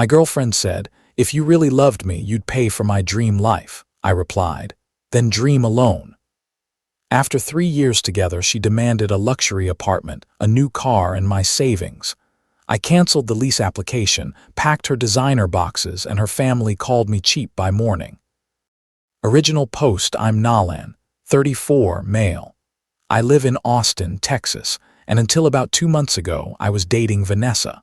My girlfriend said, "If you really loved me, you'd pay for my dream life." I replied, "Then dream alone." After 3 years together, she demanded a luxury apartment, a new car, and my savings. I canceled the lease application, packed her designer boxes, and her family called me cheap by morning. Original post: I'm Nalan, 34, male. I live in Austin, Texas, and until about 2 months ago, I was dating Vanessa.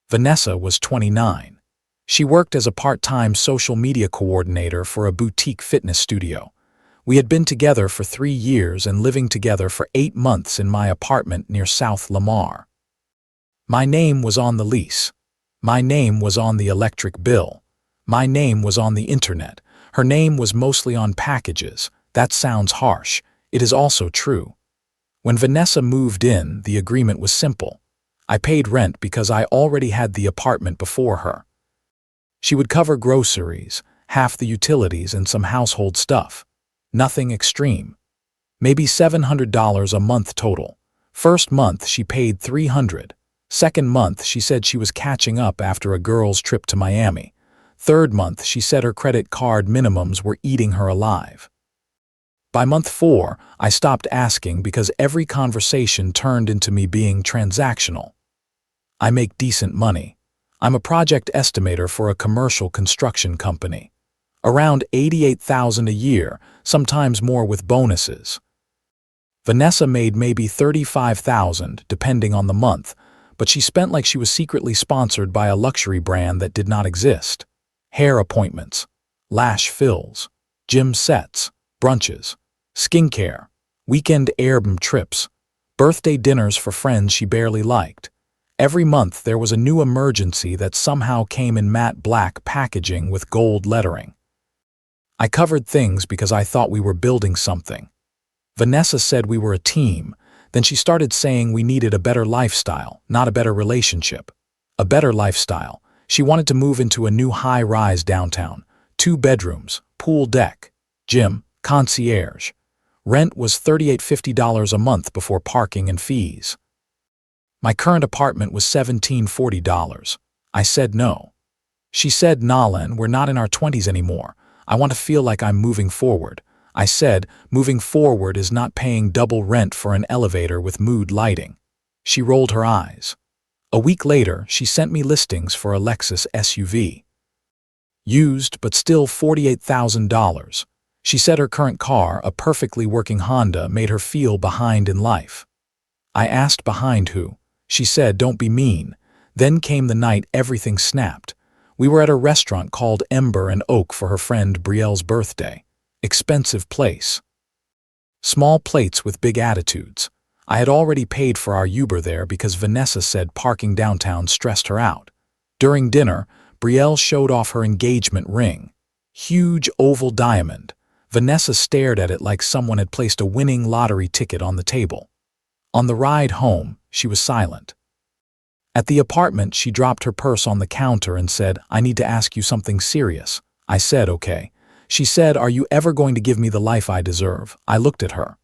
Vanessa was 29. She worked as a part-time social media coordinator for a boutique fitness studio. We had been together for 3 years and living together for 8 months in my apartment near South Lamar. My name was on the lease. My name was on the electric bill. My name was on the internet. Her name was mostly on packages. That sounds harsh. It is also true. When Vanessa moved in, the agreement was simple. I paid rent because I already had the apartment before her. She would cover groceries, half the utilities, and some household stuff. Nothing extreme. Maybe $700 a month total. First month she paid $300. Second month she said she was catching up after a girls' trip to Miami. Third month she said her credit card minimums were eating her alive. By month 4, I stopped asking because every conversation turned into me being transactional. I make decent money. I'm a project estimator for a commercial construction company. Around $88,000 a year, sometimes more with bonuses. Vanessa made maybe $35,000, depending on the month, but she spent like she was secretly sponsored by a luxury brand that did not exist. Hair appointments, lash fills, gym sets, brunches, skincare, weekend Airbnb trips, birthday dinners for friends she barely liked. Every month there was a new emergency that somehow came in matte black packaging with gold lettering. I covered things because I thought we were building something. Vanessa said we were a team. Then she started saying we needed a better lifestyle, not a better relationship. A better lifestyle. She wanted to move into a new high-rise downtown. 2 bedrooms, pool deck, gym, concierge. Rent was $38.50 a month before parking and fees. My current apartment was $1740. I said no. She said, "Nalan, we're not in our 20s anymore. I want to feel like I'm moving forward." I said, "Moving forward is not paying double rent for an elevator with mood lighting." She rolled her eyes. A week later, she sent me listings for a Lexus SUV. Used, but still $48,000. She said her current car, a perfectly working Honda, made her feel behind in life. I asked behind who. She said, "Don't be mean." Then came the night everything snapped. We were at a restaurant called Ember and Oak for her friend Brielle's birthday. Expensive place. Small plates with big attitudes. I had already paid for our Uber there because Vanessa said parking downtown stressed her out. During dinner, Brielle showed off her engagement ring. Huge oval diamond. Vanessa stared at it like someone had placed a winning lottery ticket on the table. On the ride home, she was silent. At the apartment, she dropped her purse on the counter and said, "I need to ask you something serious." I said, "Okay." She said, "Are you ever going to give me the life I deserve?" I looked at her.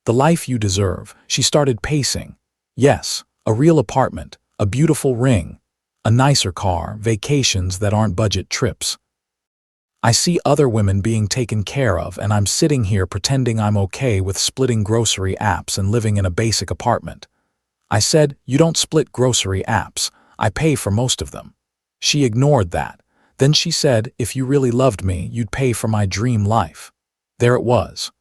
"The life you deserve." She started pacing. "Yes, a real apartment, a beautiful ring, a nicer car, vacations that aren't budget trips. I see other women being taken care of, and I'm sitting here pretending I'm okay with splitting grocery apps and living in a basic apartment." I said, "You don't split grocery apps. I pay for most of them." She ignored that. Then she said, "If you really loved me, you'd pay for my dream life." There it was.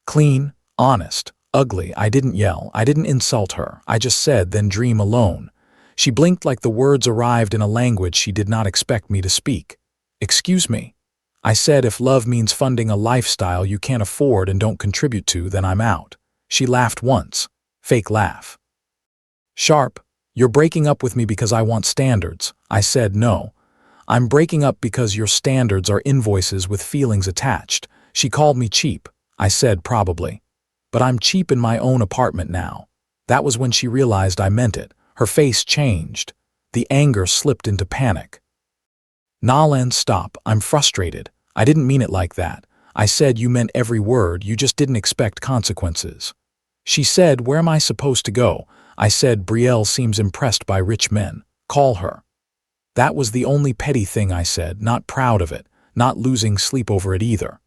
Clean, honest, ugly. I didn't yell. I didn't insult her. I just said, "Then dream alone." She blinked like the words arrived in a language she did not expect me to speak. "Excuse me." I said, "If love means funding a lifestyle you can't afford and don't contribute to, then I'm out." She laughed once. Fake laugh. Sharp, "You're breaking up with me because I want standards." I said, "No. I'm breaking up because your standards are invoices with feelings attached." She called me cheap. I said, "Probably. But I'm cheap in my own apartment now." That was when she realized I meant it. Her face changed. The anger slipped into panic. "Nalan, stop. I'm frustrated. I didn't mean it like that." I said, "You meant every word. You just didn't expect consequences." She said, "Where am I supposed to go?" I said, "Brielle seems impressed by rich men. Call her." That was the only petty thing I said, not proud of it, not losing sleep over it either.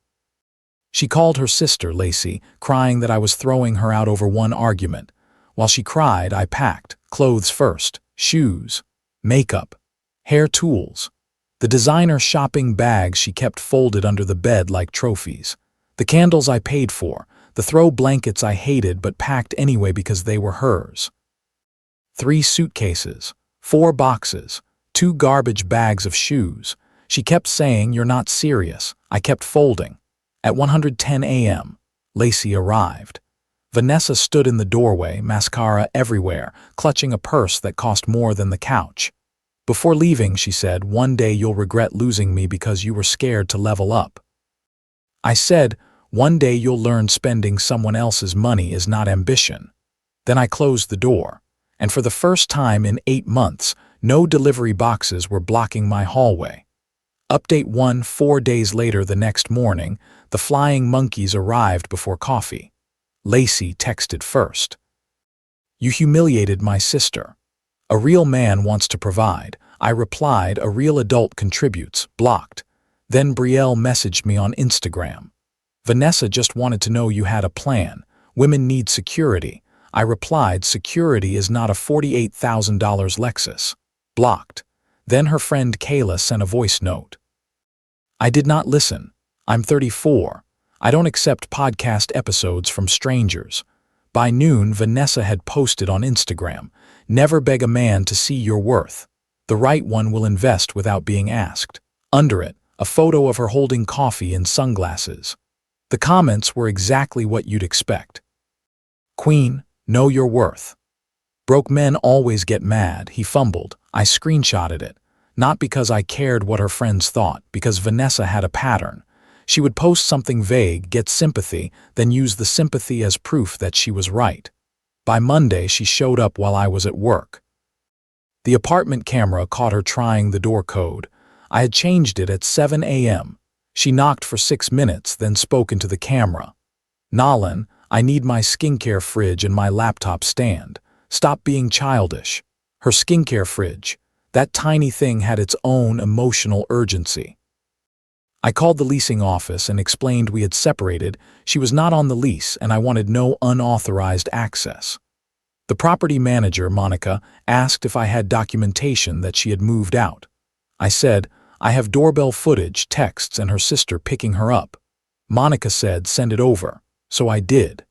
She called her sister, Lacey, crying that I was throwing her out over one argument. While she cried, I packed, clothes first, shoes, makeup, hair tools, the designer shopping bags she kept folded under the bed like trophies, the candles I paid for, the throw blankets I hated but packed anyway because they were hers. 3 suitcases, 4 boxes, 2 garbage bags of shoes. She kept saying, "You're not serious." I kept folding. At 1:10 a.m., Lacey arrived. Vanessa stood in the doorway, mascara everywhere, clutching a purse that cost more than the couch. Before leaving, she said, "One day you'll regret losing me because you were scared to level up." I said, "One day you'll learn spending someone else's money is not ambition." Then I closed the door, and for the first time in 8 months, no delivery boxes were blocking my hallway. Update 1: 4 days later the next morning, the flying monkeys arrived before coffee. Lacey texted first. "You humiliated my sister. A real man wants to provide." I replied, "A real adult contributes." Blocked. Then Brielle messaged me on Instagram. "Vanessa just wanted to know you had a plan. Women need security." I replied, "Security is not a $48,000 Lexus." Blocked. Then her friend Kayla sent a voice note. "I did not listen. I'm 34. I don't accept podcast episodes from strangers." By noon, Vanessa had posted on Instagram, "Never beg a man to see your worth. The right one will invest without being asked." Under it, a photo of her holding coffee and sunglasses. The comments were exactly what you'd expect. "Queen, know your worth. Broke men always get mad," he fumbled. I screenshotted it. Not because I cared what her friends thought, because Vanessa had a pattern. She would post something vague, get sympathy, then use the sympathy as proof that she was right. By Monday, she showed up while I was at work. The apartment camera caught her trying the door code. I had changed it at 7 a.m. She knocked for 6 minutes, then spoke into the camera. "Nolan, I need my skincare fridge and my laptop stand. Stop being childish." Her skincare fridge. That tiny thing had its own emotional urgency. I called the leasing office and explained we had separated, she was not on the lease, and I wanted no unauthorized access. The property manager, Monica, asked if I had documentation that she had moved out. I said, "I have doorbell footage, texts, and her sister picking her up." Monica said, "Send it over." So I did.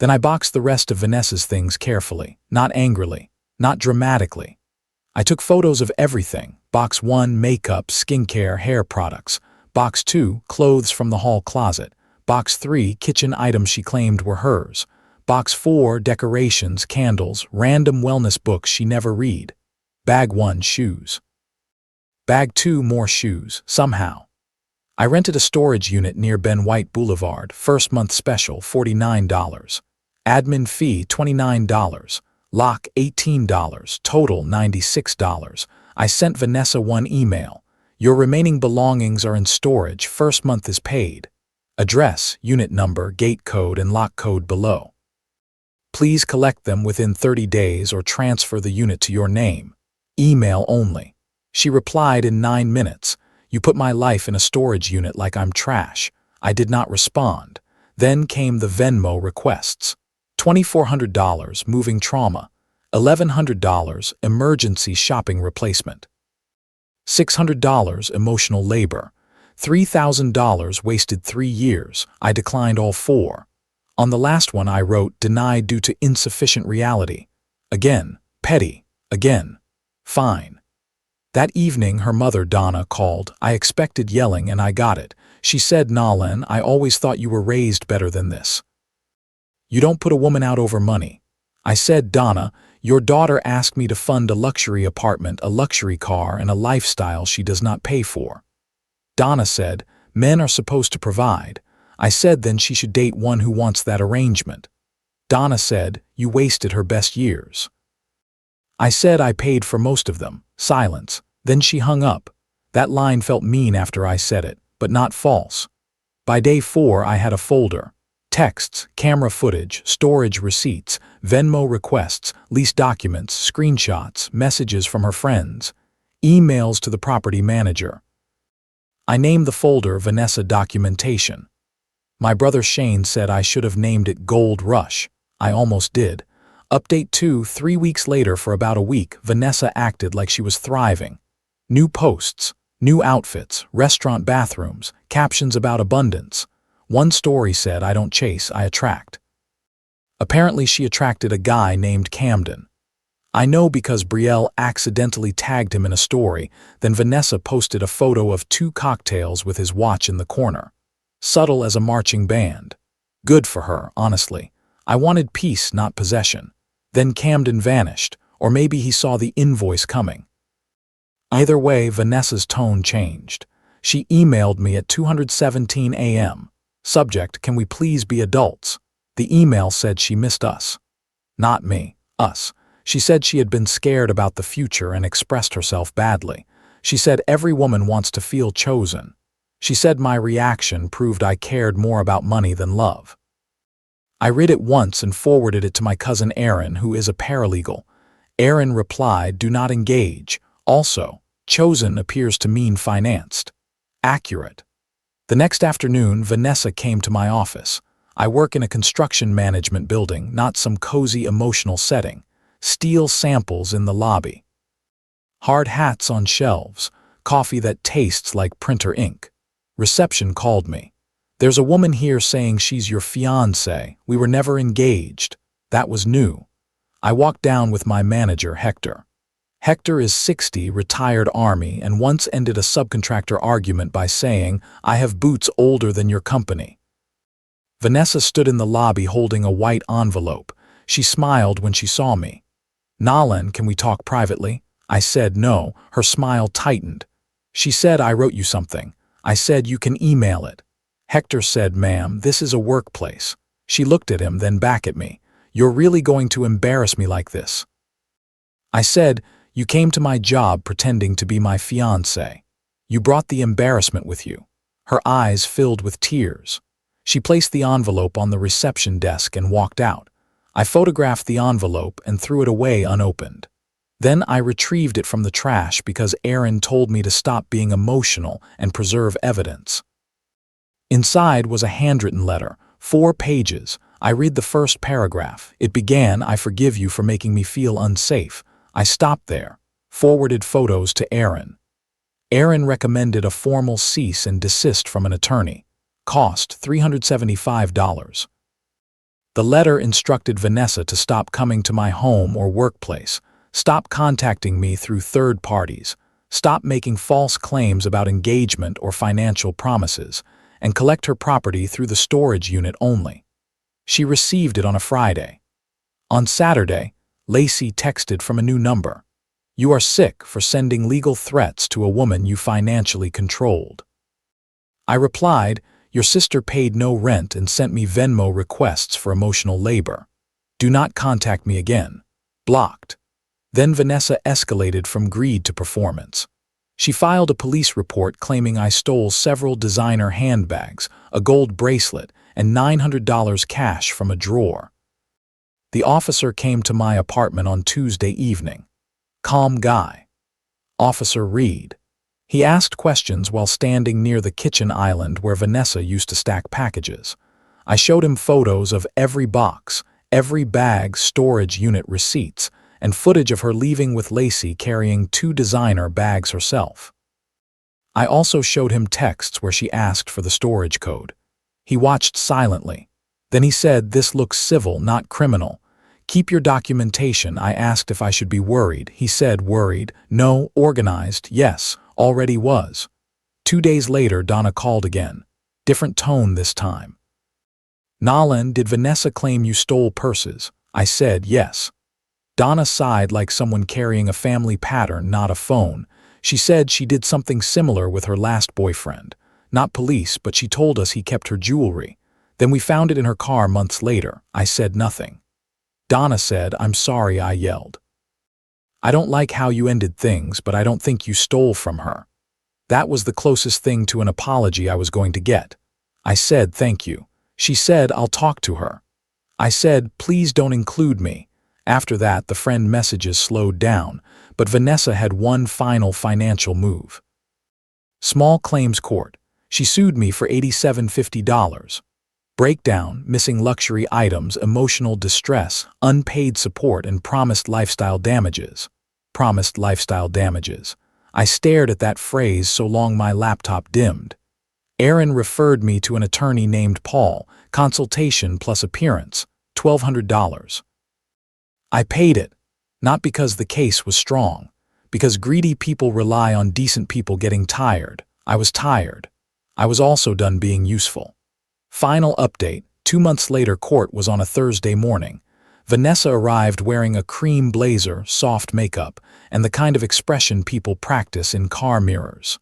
Then I boxed the rest of Vanessa's things carefully, not angrily, not dramatically. I took photos of everything. Box 1, makeup, skincare, hair products. Box 2, clothes from the hall closet. Box 3, kitchen items she claimed were hers. Box 4, decorations, candles, random wellness books she never read. Bag 1, shoes. Bag 2, more shoes, somehow. I rented a storage unit near Ben White Boulevard, first month special, $49. Admin fee, $29. Lock, $18, total $96. I sent Vanessa one email. "Your remaining belongings are in storage, first month is paid. Address, unit number, gate code, and lock code below. Please collect them within 30 days or transfer the unit to your name. Email only." She replied in 9 minutes. "You put my life in a storage unit like I'm trash." I did not respond. Then came the Venmo requests. $2,400 moving trauma, $1,100 emergency shopping replacement, $600 emotional labor, $3,000 wasted 3 years. I declined all 4. On the last one I wrote, "Denied due to insufficient reality." Again, petty. Again, fine. That evening her mother, Donna, called. I expected yelling and I got it. She said, "Nolan, I always thought you were raised better than this. You don't put a woman out over money." I said, "Donna, your daughter asked me to fund a luxury apartment, a luxury car, and a lifestyle she does not pay for." Donna said, "Men are supposed to provide." I said then she should date one who wants that arrangement. Donna said, "You wasted her best years." I said I paid for most of them. Silence. Then she hung up. That line felt mean after I said it, but not false. By day 4 I had a folder. Texts, camera footage, storage receipts, Venmo requests, lease documents, screenshots, messages from her friends. Emails to the property manager. I named the folder Vanessa Documentation. My brother Shane said I should have named it Gold Rush. I almost did. Update 2, 3 weeks later. For about a week, Vanessa acted like she was thriving. New posts, new outfits, restaurant bathrooms, captions about abundance. One story said, "I don't chase, I attract." Apparently she attracted a guy named Camden. I know because Brielle accidentally tagged him in a story, then Vanessa posted a photo of 2 cocktails with his watch in the corner. Subtle as a marching band. Good for her, honestly. I wanted peace, not possession. Then Camden vanished, or maybe he saw the invoice coming. Either way, Vanessa's tone changed. She emailed me at 2:17 a.m. Subject, "Can we please be adults?" The email said she missed us. Not me, us. She said she had been scared about the future and expressed herself badly. She said every woman wants to feel chosen. She said my reaction proved I cared more about money than love. I read it once and forwarded it to my cousin Aaron, who is a paralegal. Aaron replied, "Do not engage. Also, chosen appears to mean financed." Accurate. The next afternoon, Vanessa came to my office. I work in a construction management building, not some cozy emotional setting. Steel samples in the lobby. Hard hats on shelves. Coffee that tastes like printer ink. Reception called me. "There's a woman here saying she's your fiance. We were never engaged." That was new. I walked down with my manager, Hector. Hector is 60, retired Army, and once ended a subcontractor argument by saying, "I have boots older than your company." Vanessa stood in the lobby holding a white envelope. She smiled when she saw me. "Nalan, can we talk privately?" I said no. Her smile tightened. She said, "I wrote you something." I said, "You can email it." Hector said, "Ma'am, this is a workplace." She looked at him, then back at me. "You're really going to embarrass me like this?" I said, "You came to my job pretending to be my fiancé. You brought the embarrassment with you." Her eyes filled with tears. She placed the envelope on the reception desk and walked out. I photographed the envelope and threw it away unopened. Then I retrieved it from the trash because Aaron told me to stop being emotional and preserve evidence. Inside was a handwritten letter, 4 pages. I read the first paragraph. It began, "I forgive you for making me feel unsafe." I stopped there, forwarded photos to Aaron. Aaron recommended a formal cease and desist from an attorney. Cost $375. The letter instructed Vanessa to stop coming to my home or workplace, stop contacting me through third parties, stop making false claims about engagement or financial promises, and collect her property through the storage unit only. She received it on a Friday. On Saturday, Lacey texted from a new number. "You are sick for sending legal threats to a woman you financially controlled." I replied, "Your sister paid no rent and sent me Venmo requests for emotional labor. Do not contact me again." Blocked. Then Vanessa escalated from greed to performance. She filed a police report claiming I stole several designer handbags, a gold bracelet, and $900 cash from a drawer. The officer came to my apartment on Tuesday evening. Calm guy. Officer Reed. He asked questions while standing near the kitchen island where Vanessa used to stack packages. I showed him photos of every box, every bag, storage unit receipts, and footage of her leaving with Lacey carrying 2 designer bags herself. I also showed him texts where she asked for the storage code. He watched silently. Then he said, "This looks civil, not criminal. Keep your documentation." I asked if I should be worried. He said, "Worried? No. Organized? Yes. Already was." 2 days later, Donna called again. Different tone this time. "Nalan, did Vanessa claim you stole purses?" I said, "Yes." Donna sighed like someone carrying a family pattern, not a phone. She said she did something similar with her last boyfriend. Not police, but she told us he kept her jewelry. Then we found it in her car months later. I said nothing. Donna said, "I'm sorry," I yelled. "I don't like how you ended things, but I don't think you stole from her." That was the closest thing to an apology I was going to get. I said, "Thank you." She said, "I'll talk to her." I said, "Please don't include me." After that, the friend messages slowed down, but Vanessa had one final financial move. Small claims court. She sued me for $87.50. Breakdown, missing luxury items, emotional distress, unpaid support, and promised lifestyle damages. Promised lifestyle damages. I stared at that phrase so long my laptop dimmed. Aaron referred me to an attorney named Paul, consultation plus appearance, $1,200. I paid it, not because the case was strong, because greedy people rely on decent people getting tired. I was tired. I was also done being useful. Final update, 2 months later. Court was on a Thursday morning. Vanessa arrived wearing a cream blazer, soft makeup, and the kind of expression people practice in car mirrors.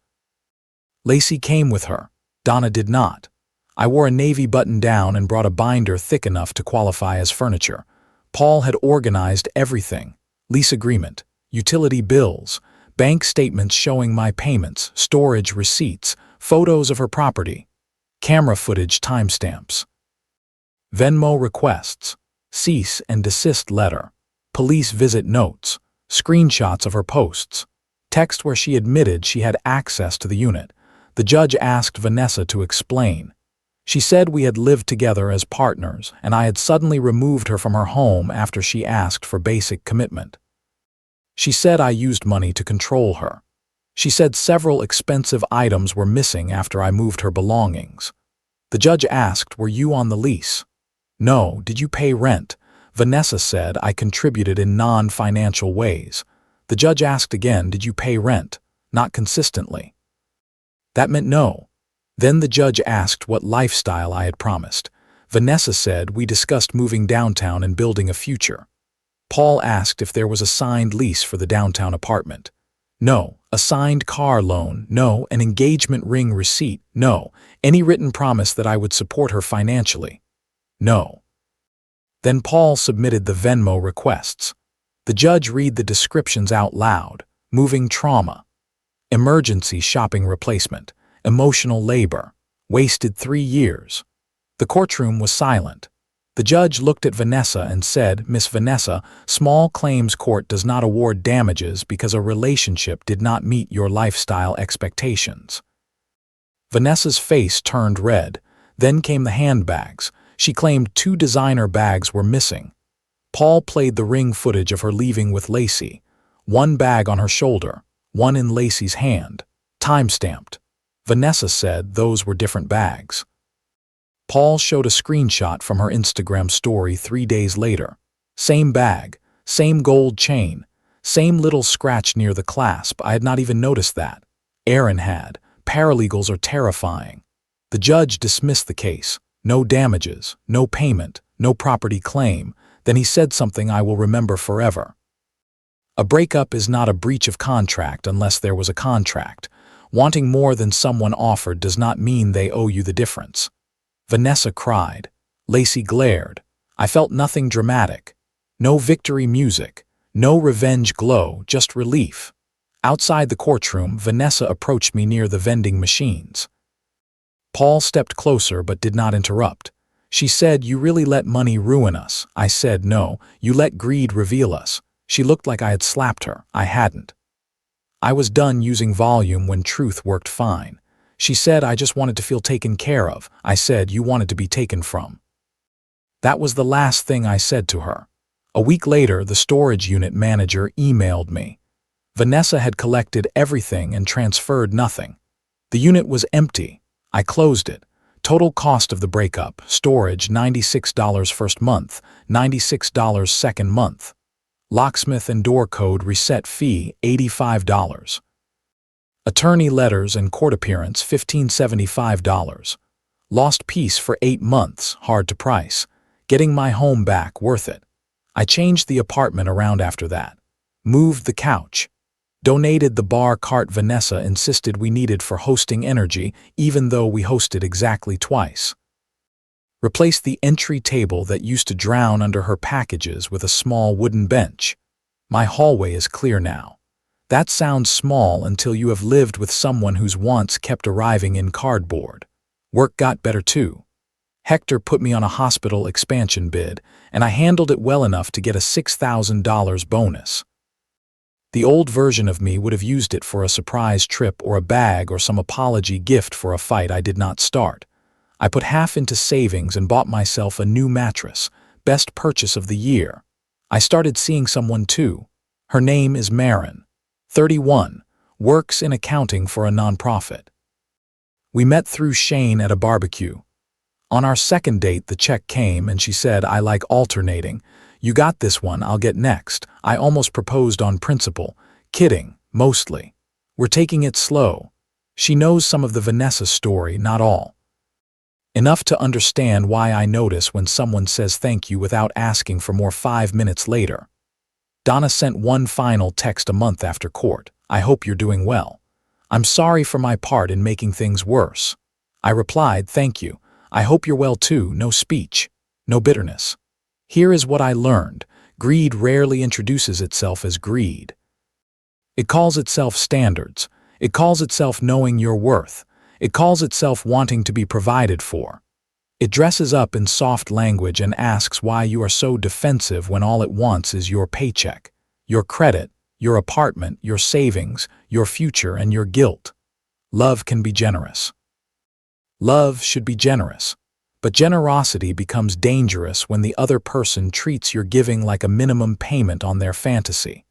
Lacey came with her. Donna did not. I wore a navy button-down and brought a binder thick enough to qualify as furniture. Paul had organized everything. Lease agreement, utility bills, bank statements showing my payments, storage receipts, photos of her property, camera footage timestamps, Venmo requests, cease and desist letter, police visit notes, screenshots of her posts, text where she admitted she had access to the unit. The judge asked Vanessa to explain. She said we had lived together as partners and I had suddenly removed her from her home after she asked for basic commitment. She said I used money to control her. She said several expensive items were missing after I moved her belongings. The judge asked, "Were you on the lease?" "No." "Did you pay rent?" Vanessa said I contributed in non-financial ways. The judge asked again, "Did you pay rent?" "Not consistently." That meant no. Then the judge asked what lifestyle I had promised. Vanessa said we discussed moving downtown and building a future. Paul asked if there was a signed lease for the downtown apartment. No. A signed car loan? No. An engagement ring receipt? No. Any written promise that I would support her financially? No. Then Paul submitted the Venmo requests. The judge read the descriptions out loud. Moving trauma, emergency shopping replacement, emotional labor, wasted 3 years. The courtroom was silent. The judge looked at Vanessa and said, "Miss Vanessa, small claims court does not award damages because a relationship did not meet your lifestyle expectations." Vanessa's face turned red. Then came the handbags. She claimed 2 designer bags were missing. Paul played the ring footage of her leaving with Lacey. 1 bag on her shoulder, 1 in Lacey's hand, time-stamped. Vanessa said those were different bags. Paul showed a screenshot from her Instagram story 3 days later. Same bag, same gold chain, same little scratch near the clasp. I had not even noticed that. Aaron had. Paralegals are terrifying. The judge dismissed the case. No damages, no payment, no property claim. Then he said something I will remember forever. A breakup is not a breach of contract unless there was a contract. Wanting more than someone offered does not mean they owe you the difference. Vanessa cried. Lacey glared. I felt nothing dramatic. No victory music. No revenge glow, just relief. Outside the courtroom, Vanessa approached me near the vending machines. Paul stepped closer but did not interrupt. She said, "You really let money ruin us." I said, "No, you let greed reveal us." She looked like I had slapped her. I hadn't. I was done using volume when truth worked fine. She said, "I just wanted to feel taken care of." I said, "You wanted to be taken from." That was the last thing I said to her. A week later, the storage unit manager emailed me. Vanessa had collected everything and transferred nothing. The unit was empty. I closed it. Total cost of the breakup, storage $96 first month, $96 second month. Locksmith and door code reset fee $85. Attorney letters and court appearance $1,575. Lost peace for 8 months, hard to price. Getting my home back, worth it. I changed the apartment around after that. Moved the couch. Donated the bar cart Vanessa insisted we needed for hosting energy, even though we hosted exactly twice. Replaced the entry table that used to drown under her packages with a small wooden bench. My hallway is clear now. That sounds small until you have lived with someone whose wants kept arriving in cardboard. Work got better too. Hector put me on a hospital expansion bid, and I handled it well enough to get a $6,000 bonus. The old version of me would have used it for a surprise trip or a bag or some apology gift for a fight I did not start. I put half into savings and bought myself a new mattress, best purchase of the year. I started seeing someone too. Her name is Marin, 31, works in accounting for a nonprofit. We met through Shane at a barbecue. On our second date, the check came and she said, "I like alternating. You got this one, I'll get next." I almost proposed on principle. Kidding, mostly. We're taking it slow. She knows some of the Vanessa story, not all. Enough to understand why I notice when someone says thank you without asking for more 5 minutes later. Donna sent one final text a month after court. "I hope you're doing well. I'm sorry for my part in making things worse." I replied, "Thank you. I hope you're well too." No speech, no bitterness. Here is what I learned. Greed rarely introduces itself as greed. It calls itself standards. It calls itself knowing your worth. It calls itself wanting to be provided for. It dresses up in soft language and asks why you are so defensive when all it wants is your paycheck, your credit, your apartment, your savings, your future, and your guilt. Love can be generous. Love should be generous. But generosity becomes dangerous when the other person treats your giving like a minimum payment on their fantasy.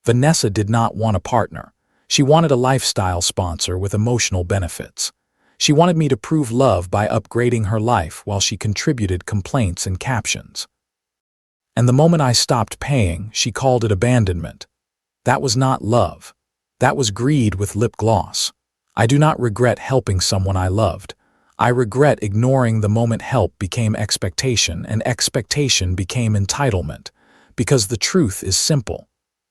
Vanessa did not want a partner. She wanted a lifestyle sponsor with emotional benefits. She wanted me to prove love by upgrading her life while she contributed complaints and captions. And the moment I stopped paying, she called it abandonment. That was not love. That was greed with lip gloss. I do not regret helping someone I loved. I regret ignoring the moment help became expectation and expectation became entitlement. Because the truth is simple.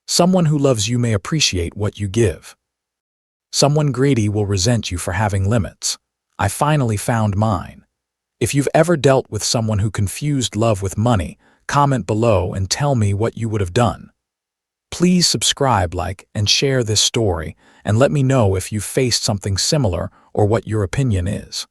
Someone who loves you may appreciate what you give. Someone greedy will resent you for having limits. I finally found mine. If you've ever dealt with someone who confused love with money, comment below and tell me what you would have done. Please subscribe, like, and share this story, and let me know if you've faced something similar or what your opinion is.